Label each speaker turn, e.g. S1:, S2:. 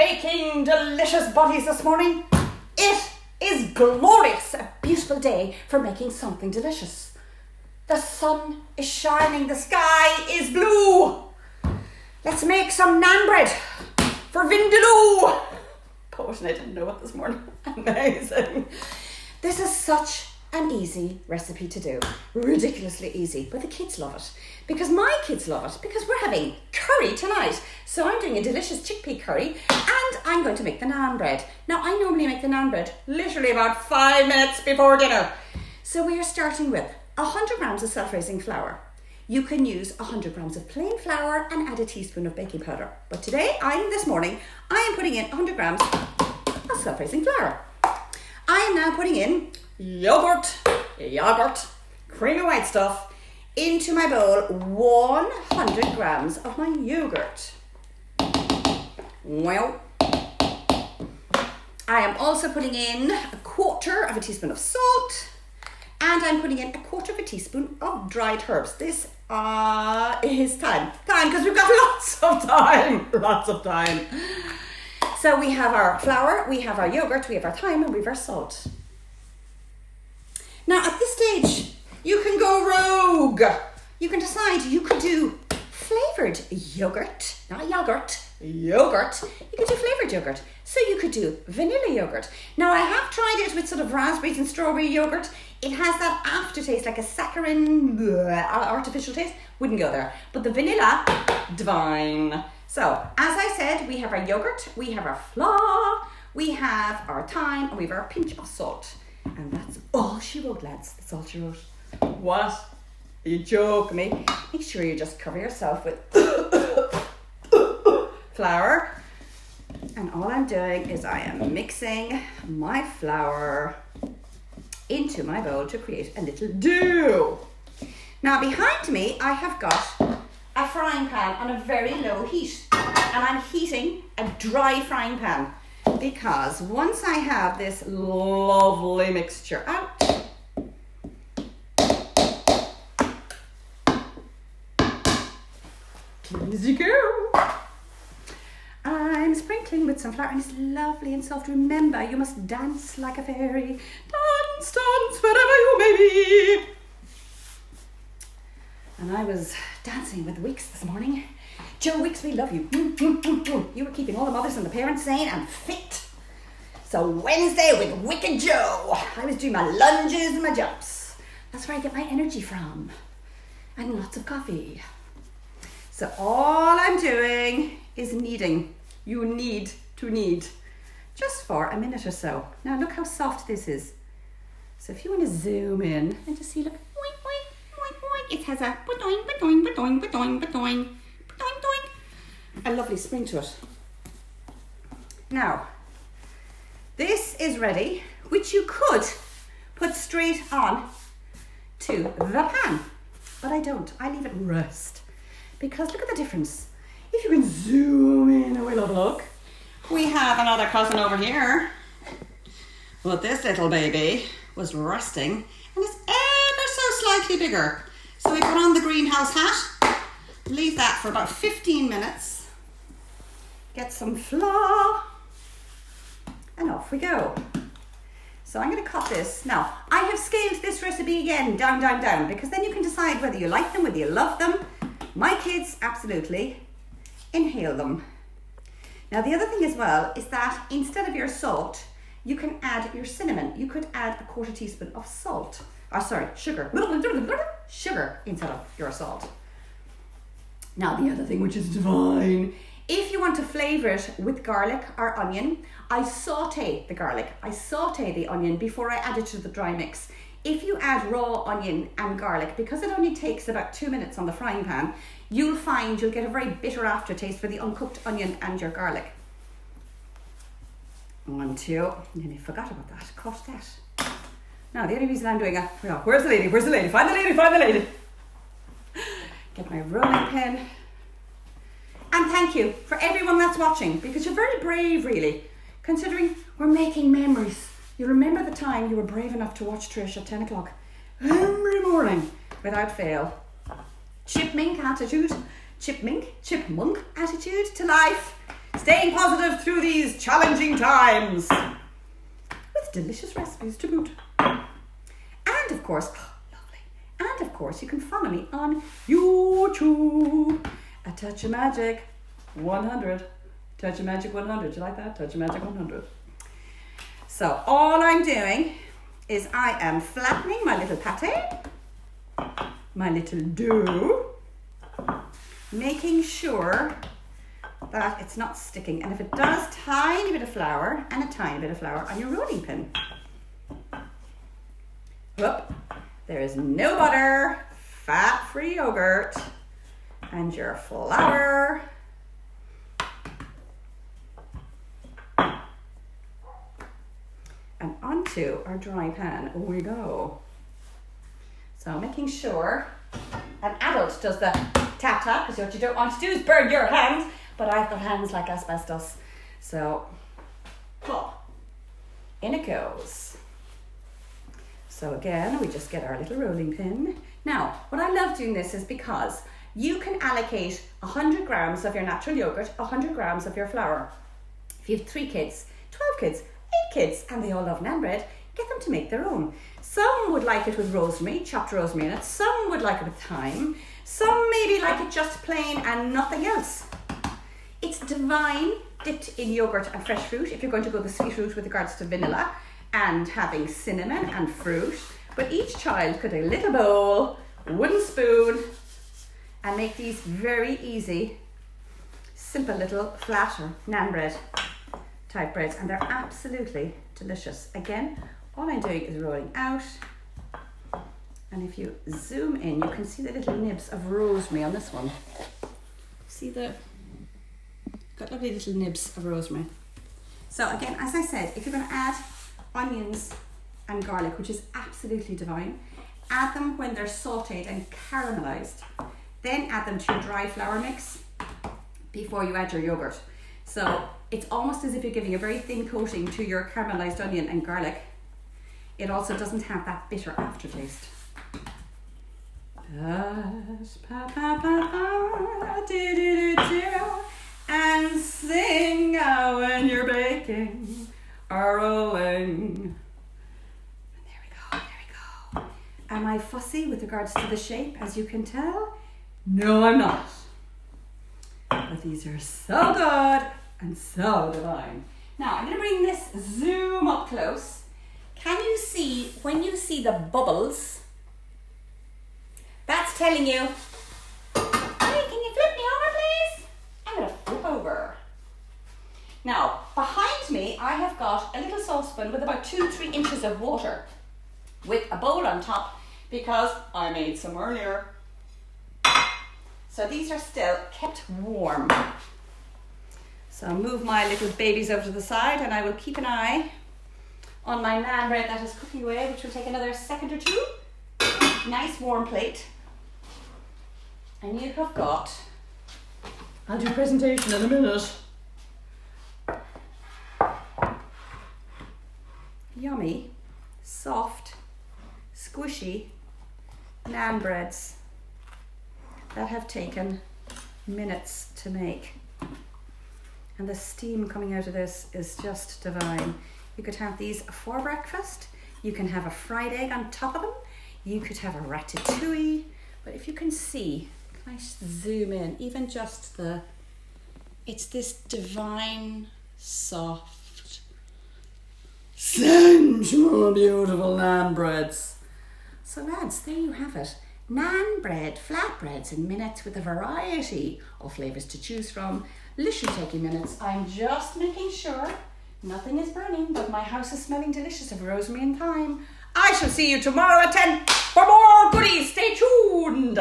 S1: baking delicious bodies this morning. It is glorious, a beautiful day for making something delicious. The sun is shining, the sky is blue. Let's make some naan bread for Vindaloo. Poet and I didn't know it this morning. Amazing. This is such an easy recipe to do. Ridiculously easy, but the kids love it. Because my kids love it, because we're having curry tonight. So I'm doing a delicious chickpea curry and I'm going to make the naan bread. Now I normally make the naan bread literally about 5 minutes before dinner. So we are starting with 100 grams of self-raising flour. You can use 100 grams of plain flour and add a teaspoon of baking powder. But today, this morning, I am putting in 100 grams of self-raising flour. I am now putting in yogurt, creamy white stuff, into my bowl, 100 grams of my yogurt. Well, I am also putting in 1/4 teaspoon of salt, and I'm putting in 1/4 teaspoon of dried herbs. This is time, because we've got lots of time. So we have our flour, we have our yogurt, we have our thyme, and we have our salt. Now at this stage, you can go rogue. You can decide you could do flavoured yogurt, not yogurt. You could do flavoured yogurt. So you could do vanilla yogurt. Now I have tried it with sort of raspberries and strawberry yogurt. It has that aftertaste, like a saccharine, artificial taste. Wouldn't go there. But the vanilla, divine. So, as I said, we have our yogurt, we have our flour, we have our thyme, and we have our pinch of salt. And that's all she wrote, lads. That's all she wrote. What? You joke me. Make sure you just cover yourself with flour. And all I'm doing is I am mixing my flour into my bowl to create a little dough. Now behind me, I have got a frying pan on a very low heat. And I'm heating a dry frying pan because once I have this lovely mixture out, easy go. I'm sprinkling with some flour and it's lovely and soft. Remember, you must dance like a fairy. Dance, dance, wherever you may be. And I was dancing with Weeks this morning. Joe Weeks, we love you. You were keeping all the mothers and the parents sane and fit. So Wednesday with Wicked Joe, I was doing my lunges and my jumps. That's where I get my energy from. And lots of coffee. So all I'm doing is kneading. You need to knead just for a minute or so. Now look how soft this is. So if you want to zoom in and just see, look, boing, boing, boing, boing. It has a ba-doing, ba-doing, ba-doing, ba-doing, ba-doing, ba-doing, doing. A lovely spring to it. Now, this is ready, which you could put straight on to the pan. But I don't. I leave it rest. Because look at the difference. If you can zoom in and we'll have a look. We have another cousin over here. Well, this little baby was resting and it's ever so slightly bigger. So we put on the greenhouse hat, leave that for about 15 minutes, get some flour, and off we go. So I'm going to cut this. Now, I have scaled this recipe again, down, down, down, because then you can decide whether you like them, whether you love them. My kids absolutely inhale them. Now, the other thing as well is that instead of your salt, you can add your cinnamon. You could add 1/4 teaspoon of salt. Sugar. Sugar instead of your salt. Now, the other thing which is divine, if you want to flavour it with garlic or onion, I saute the garlic. I saute the onion before I add it to the dry mix. If you add raw onion and garlic, because it only takes about 2 minutes on the frying pan, you'll find you'll get a very bitter aftertaste for the uncooked onion and your garlic. 1, 2, and then I forgot about that. Cut that. Now, the only reason I'm doing where's the lady? Where's the lady? Find the lady, find the lady. Get my rolling pin. And thank you for everyone that's watching, because you're very brave, really, considering we're making memories. You remember the time you were brave enough to watch Trish at 10 o'clock every morning without fail. Chipmunk attitude to life. Stay staying positive through these challenging times. With delicious recipes to boot. And of course, lovely. And of course, you can follow me on YouTube. A Touch of Magic 100. Touch of Magic 100. Do you like that? Touch of Magic 100. So all I'm doing is I am flattening my little pate, my little dough, making sure that it's not sticking. And if it does, tiny bit of flour and a tiny bit of flour on your rolling pin. Whoop. There is no butter, fat-free yogurt, and your flour. And onto our dry pan we go. So making sure an adult does the tap-tap, because what you don't want to do is burn your hands, but I've got hands like asbestos. So, in it goes. So again, we just get our little rolling pin. Now, what I love doing this is because you can allocate 100 grams of your natural yogurt, 100 grams of your flour. If you have 3 kids, 12 kids, 8 kids, and they all love naan bread, get them to make their own. Some would like it with rosemary, chopped rosemary in it. Some would like it with thyme. Some maybe like it just plain and nothing else. It's divine, dipped in yogurt and fresh fruit, if you're going to go the sweet route with regards to vanilla and having cinnamon and fruit. But each child could have a little bowl, a wooden spoon, and make these very easy, simple little flatter naan bread type breads, and they're absolutely delicious. Again, all I'm doing is rolling out, and if you zoom in, you can see the little nibs of rosemary on this one. See got lovely little nibs of rosemary. So again, as I said, if you're going to add onions and garlic, which is absolutely divine, add them when they're sauteed and caramelized. Then add them to your dry flour mix before you add your yogurt. So it's almost as if you're giving a very thin coating to your caramelized onion and garlic. It also doesn't have that bitter aftertaste. And sing when you're baking or rolling. There we go. Am I fussy with regards to the shape, as you can tell? No, I'm not. But these are so good and so divine. Now I'm going to bring this zoom up close. Can you see, when you see the bubbles, that's telling you, hey, can you flip me over please? I'm going to flip over. Now behind me I have got a little saucepan with about 2-3 inches of water with a bowl on top because I made some earlier. So these are still kept warm. So I'll move my little babies over to the side, and I will keep an eye on my naan bread that is cooking away, which will take another second or two. Nice warm plate. And you have got, I'll do presentation in a minute. Yummy, soft, squishy naan breads that have taken minutes to make. And the steam coming out of this is just divine. You could have these for breakfast. You can have a fried egg on top of them. You could have a ratatouille. But if you can see, can I zoom in? Even just it's this divine, soft, sensual, beautiful naan breads. So lads, there you have it. Naan bread, flatbreads in minutes with a variety of flavours to choose from. Literally taking minutes. I'm just making sure nothing is burning, but my house is smelling delicious of rosemary and thyme. I shall see you tomorrow at 10 for more goodies. Stay tuned.